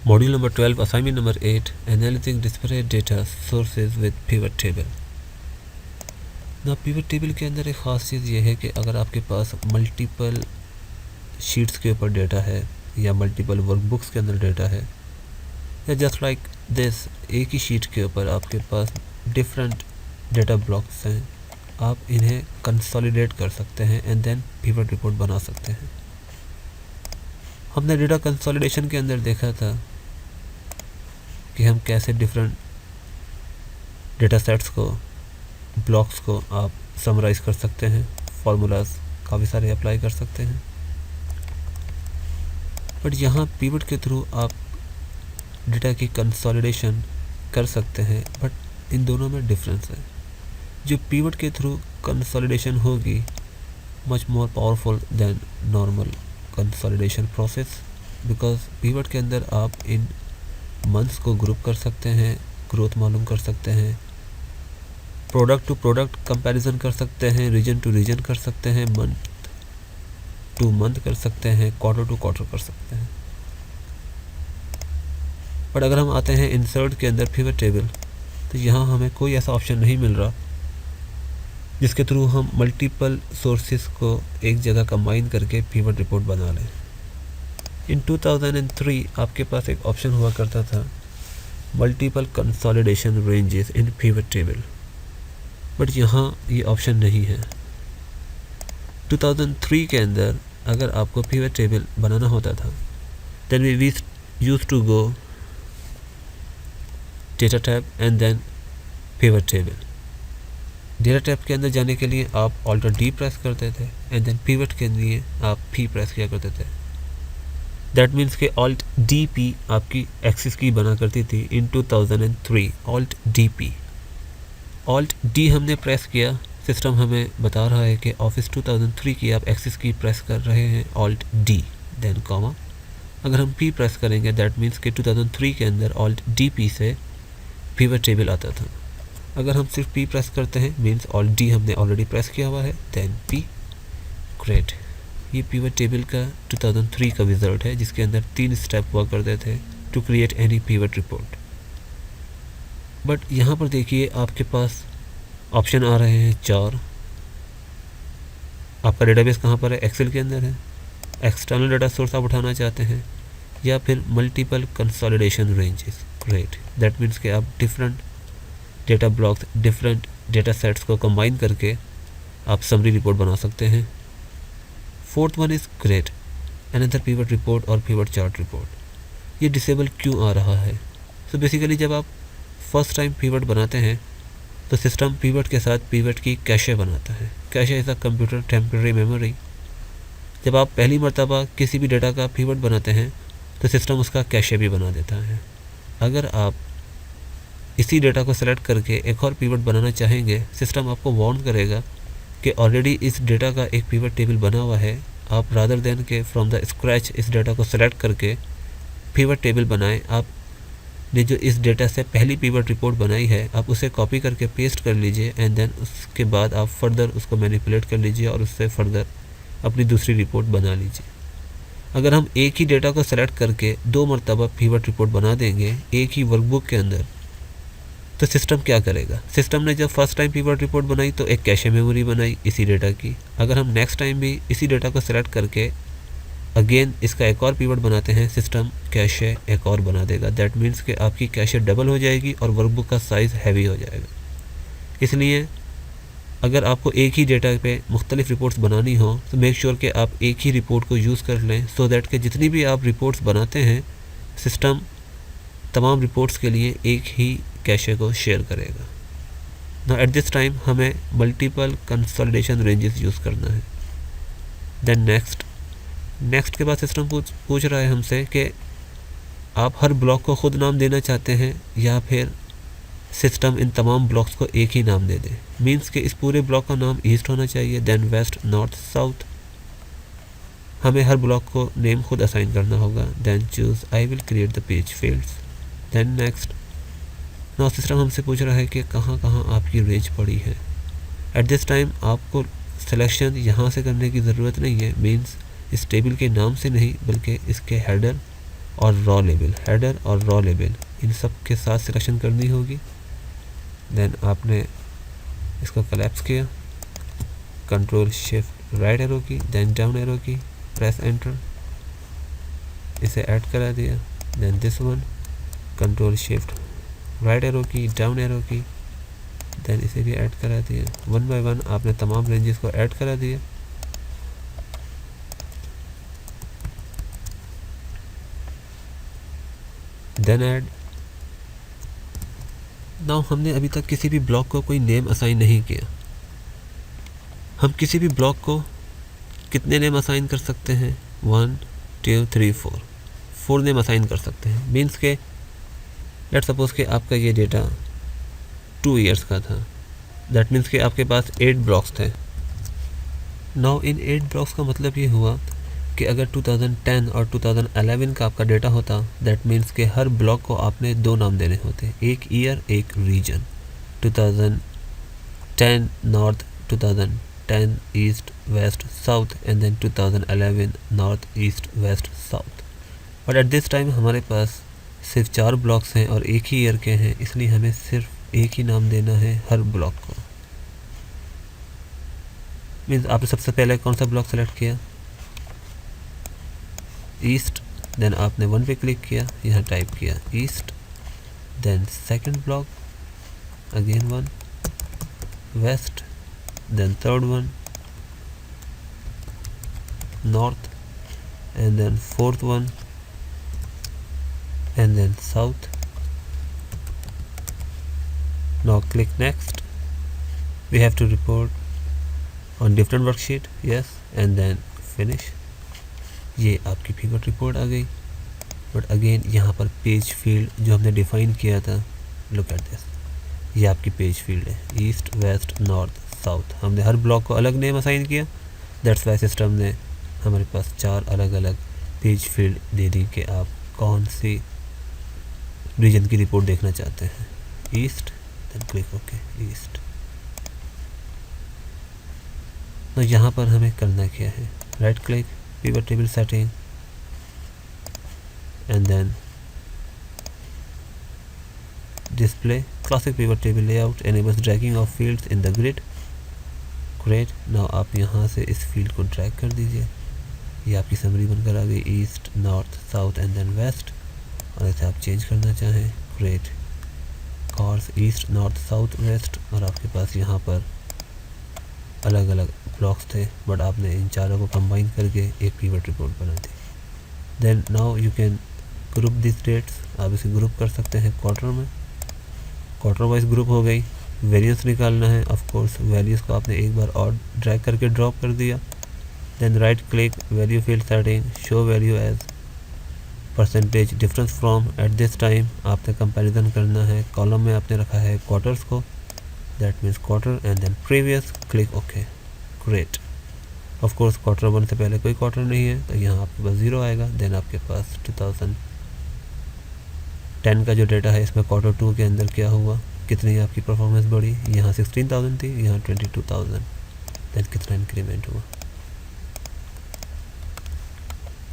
Module number 12 assignment number 8 analysing disparate data sources with pivot table. ना pivot table के अंदर एक ख़ास चीज़ ये है कि अगर आपके पास मल्टीपल शीट्स के ऊपर डेटा है या मल्टीपल वर्कबुक्स के अंदर डेटा है या जस्ट लाइक दिस एक ही शीट के ऊपर आपके पास डिफरेंट डेटा ब्लॉक्स हैं, आप इन्हें कंसोलिडेट कर सकते हैं एंड देन पिवट रिपोर्ट बना सकते हैं। हमने डेटा कंसोलिडेशन के अंदर देखा था कि हम कैसे डिफरेंट डेटा सेट्स को, ब्लॉक्स को आप समराइज़ कर सकते हैं, फार्मूलाज काफ़ी सारे अप्लाई कर सकते हैं। बट यहाँ पिवट के थ्रू आप डेटा की कंसोलिडेशन कर सकते हैं, बट इन दोनों में डिफरेंस है। जो पिवट के थ्रू कंसोलिडेशन होगी much more powerful than normal consolidation process, because pivot के अंदर आप इन मंथ्स को ग्रुप कर सकते हैं, ग्रोथ मालूम कर सकते हैं, प्रोडक्ट टू प्रोडक्ट कंपैरिजन कर सकते हैं, रीजन टू रीजन कर सकते हैं, मंथ टू मंथ कर सकते हैं, क्वार्टर टू क्वार्टर कर सकते हैं। बट अगर हम आते हैं इंसर्ट के अंदर पिवट टेबल, तो यहाँ हमें कोई ऐसा ऑप्शन नहीं मिल रहा जिसके थ्रू हम मल्टीपल सोर्सेस को एक जगह कंबाइन करके पिवट रिपोर्ट बना लें। इन 2003 आपके पास एक ऑप्शन हुआ करता था multiple consolidation ranges in pivot table, but यहाँ ये ऑप्शन नहीं है। 2003 के अंदर अगर आपको पिवट टेबल बनाना होता था then we use to go data tab and then pivot table. Data tab के अंदर जाने के लिए आप ऑल्टर डी प्रेस करते थे एंड देन पिवट के लिए आप पी प्रेस किया करते थे। दैट मीन्स कि ऑल्ट डी पी आपकी एक्सिस की बना करती थी इन 2003। Alt D P, alt D हमने प्रेस किया, सिस्टम हमें बता रहा है कि ऑफिस 2003 की आप एक्सिस की प्रेस कर रहे हैं, ऑल्ट डी देन कॉमा। अगर हम पी प्रेस करेंगे दैट मीन्स कि 2003 के अंदर ऑल्ट डी पी से पिवट टेबल आता था। अगर हम सिर्फ पी प्रेस करते हैं मीन्स ऑल्ट डी हमने ऑलरेडी प्रेस किया हुआ है, देन पी। ग्रेट, ये पिवट टेबल का 2003 का रिजल्ट है जिसके अंदर 3 स्टेप हुआ करते थे to create any pivot report. But यहाँ पर देखिए आपके पास ऑप्शन आ रहे हैं 4। आपका डेटाबेस कहाँ पर है? एक्सेल के अंदर है। एक्सटर्नल डेटा सोर्स आप उठाना चाहते हैं या फिर multiple consolidation ranges. Great, that means कि आप different data blocks, different data sets को कंबाइन करके आप समरी रिपोर्ट बना सकते हैं। Fourth one is great, another pivot report और पिवट चार्ट रिपोर्ट। ये डिसेबल क्यों आ रहा है? सो बेसिकली जब आप फर्स्ट टाइम पिवट बनाते हैं तो सिस्टम पिवट के साथ पिवट की कैशे बनाता है। Cache is a computer temporary memory. जब आप पहली मर्तबा किसी भी डेटा का पिवट बनाते हैं तो सिस्टम उसका कैशे भी बना देता है। अगर आप इसी डेटा को सेलेक्ट करके एक और पिवट बनाना चाहेंगे, सिस्टम आपको वार्न करेगा कि ऑलरेडी इस डेटा का एक पिवट टेबल बना हुआ है। आप रादर देन के फ्रॉम द स्क्रैच इस डेटा को सेलेक्ट करके पिवट टेबल बनाएं। आपने जो इस डेटा से पहली पिवट रिपोर्ट बनाई है आप उसे कॉपी करके पेस्ट कर लीजिए एंड देन उसके बाद आप फर्दर उसको मैनिपुलेट कर लीजिए और उससे फर्दर अपनी दूसरी रिपोर्ट बना लीजिए। अगर हम एक ही डेटा को सेलेक्ट करके 2 मरतबा पिवट रिपोर्ट बना देंगे एक ही वर्कबुक के अंदर, तो सिस्टम क्या करेगा? सिस्टम ने जब फर्स्ट टाइम पिवट रिपोर्ट बनाई तो एक कैशे मेमोरी बनाई इसी डेटा की। अगर हम नेक्स्ट टाइम भी इसी डेटा को सेलेक्ट करके अगेन इसका एक और पिवट बनाते हैं, सिस्टम कैशे एक और बना देगा। दैट मीन्स कि आपकी कैशे डबल हो जाएगी और वर्कबुक का साइज़ हैवी हो जाएगा। इसलिए अगर आपको एक ही डेटा पे मुख्तलिफ रिपोर्ट्स बनानी हो तो मेक श्योर कि आप एक ही रिपोर्ट को यूज़ कर लें, सो दैट कि जितनी भी आप रिपोर्ट्स बनाते हैं सिस्टम तमाम रिपोर्ट्स के लिए एक ही कैशे को शेयर करेगा। ना एट दिस टाइम हमें मल्टीपल कंसोलिडेशन रेंजेस यूज़ करना है। देन नेक्स्ट के बाद सिस्टम पूछ रहा है हमसे कि आप हर ब्लॉक को ख़ुद नाम देना चाहते हैं या फिर सिस्टम इन तमाम ब्लॉक्स को एक ही नाम दे दे। मीन्स कि इस पूरे ब्लॉक का नाम ईस्ट होना चाहिए, देन वेस्ट, नॉर्थ, साउथ। हमें हर ब्लॉक को नेम खुद असाइन करना होगा। Then choose I will create the page fields. Then next now system हमसे पूछ रहा है कि कहाँ कहाँ आपकी रेंज पड़ी है। एट दिस टाइम आपको सिलेक्शन यहाँ से करने की ज़रूरत नहीं है, मीन्स इस टेबल के नाम से नहीं बल्कि इसके हेडर और रॉ लेबल, हेडर और रॉ लेबल इन सब के साथ सिलेक्शन करनी होगी। देन आपने इसको कोलैप्स किया, control shift right arrow key, then down arrow key, press enter, इसे ऐड करा दिया। Then this one, control shift right arrow key, down arrow key, then इसे भी ऐड करा दिया। वन बाय वन आपने तमाम रेंजेस को ऐड करा दिया। Then add. नाउ हमने अभी तक किसी भी ब्लॉक को कोई नेम असाइन नहीं किया। हम किसी भी ब्लॉक को कितने नेम असाइन कर सकते हैं? 1 2 3 4 नेम असाइन कर सकते हैं। मीन्स के लेट सपोज कि आपका ये डेटा 2 ईयर्स का था, दैट मीन्स कि आपके पास 8 ब्लॉक्स थे। नाउ इन 8 ब्लॉक्स का मतलब ये हुआ कि अगर 2010 और 2011 का आपका डेटा होता, दैट मीन्स कि हर ब्लॉक को आपने 2 नाम देने होते, एक ईयर एक region. 2010 north, 2010 east west south and then 2011 north east west south. But at this time हमारे पास सिर्फ 4 ब्लॉक्स हैं और एक ही ईयर के हैं, इसलिए हमें सिर्फ एक ही नाम देना है हर ब्लॉक को। मीन्स आपने सबसे पहले कौन सा ब्लॉक सेलेक्ट किया? ईस्ट। देन आपने 1 पे क्लिक किया, यहाँ टाइप किया east. Then second block again 1 west, then third one north and then fourth one and then south. Now click next. We have to report on different worksheet, yes, and then finish. ये आपकी pivot report आ गई। But again यहाँ पर page field जो हमने define किया था, look at this, ये आपकी पेज फील्ड है, ईस्ट वेस्ट नॉर्थ साउथ। हमने हर ब्लॉक को अलग नेम असाइन किया, दैट्स वाई सिस्टम ने हमारे पास 4 अलग अलग पेज फील्ड दे दी कि आप कौन सी रीजन की रिपोर्ट देखना चाहते हैं। East, then click okay east. तो यहाँ पर हमें करना क्या है? Right click, pivot table setting and then display classic pivot table layout enables dragging of fields in the grid. Great. Now आप यहाँ से इस फील्ड को ड्रैग कर दीजिए, ये आपकी समरी बनकर आ गई, east north south and then west. और इसे आप चेंज करना चाहें, great, course east north south west. और आपके पास यहाँ पर अलग अलग ब्लॉक्स थे, बट आपने इन चारों को कंबाइन करके एक पिवट रिपोर्ट बना दी। Then now you can group this dates. आप इसे ग्रुप कर सकते हैं क्वार्टर में, क्वार्टर वाइज ग्रुप हो गई। वेरिएंस निकालना है, ऑफ कोर्स वैल्यूज़ को आपने एक बार और ड्रैग करके ड्रॉप कर दिया। Then right click, value field setting, show value as percentage difference from. At this time आपने कंपैरिजन करना है, कॉलम में आपने रखा है क्वार्टर्स को, that means quarter and then previous, click okay, great. Of course quarter 1 से पहले कोई क्वार्टर नहीं है, तो यहाँ आपके पास 0 आएगा। देन आपके पास 2010 का जो डेटा है, इसमें क्वार्टर 2 के अंदर क्या हुआ, कितनी आपकी परफॉर्मेंस बढ़ी। यहाँ 16,000 थी, यहाँ 22,000। देन कितना इंक्रीमेंट हुआ।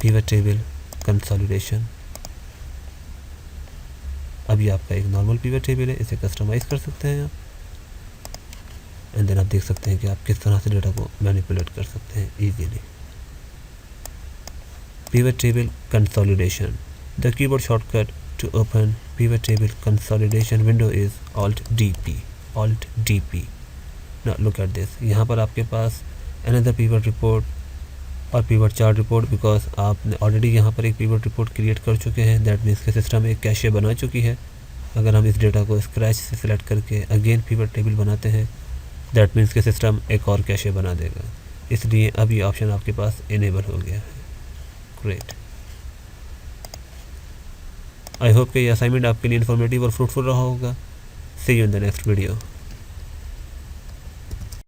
Pivot table consolidation. अभी आपका एक नॉर्मल पिवट टेबल है, इसे कस्टमाइज़ कर सकते हैं आप। एंड देन आप देख सकते हैं कि आप किस तरह से डेटा को मैनिपुलेट कर सकते हैं easily. Pivot table consolidation. The keyboard shortcut to open pivot table consolidation window is Alt DP। Alt DP। Now look at this, यहाँ पर आपके पास अनदर पिवट रिपोर्ट और पिवट चार्ट रिपोर्ट, बिकॉज आपने ऑलरेडी यहाँ पर एक पिवट रिपोर्ट क्रिएट कर चुके हैं। दैट मीन्स के सिस्टम एक कैशे बना चुकी है। अगर हम इस डेटा को स्क्रैच से सिलेक्ट करके अगेन पिवट टेबल बनाते हैं, दैट मीन्स के सिस्टम एक और कैशे बना देगा। इसलिए अब ये ऑप्शन आपके पास इनेबल हो गया है। ग्रेट। आई होप कि ये असाइनमेंट आपके लिए इन्फॉर्मेटिव और फ्रूटफुल रहा होगा। See you in the next video.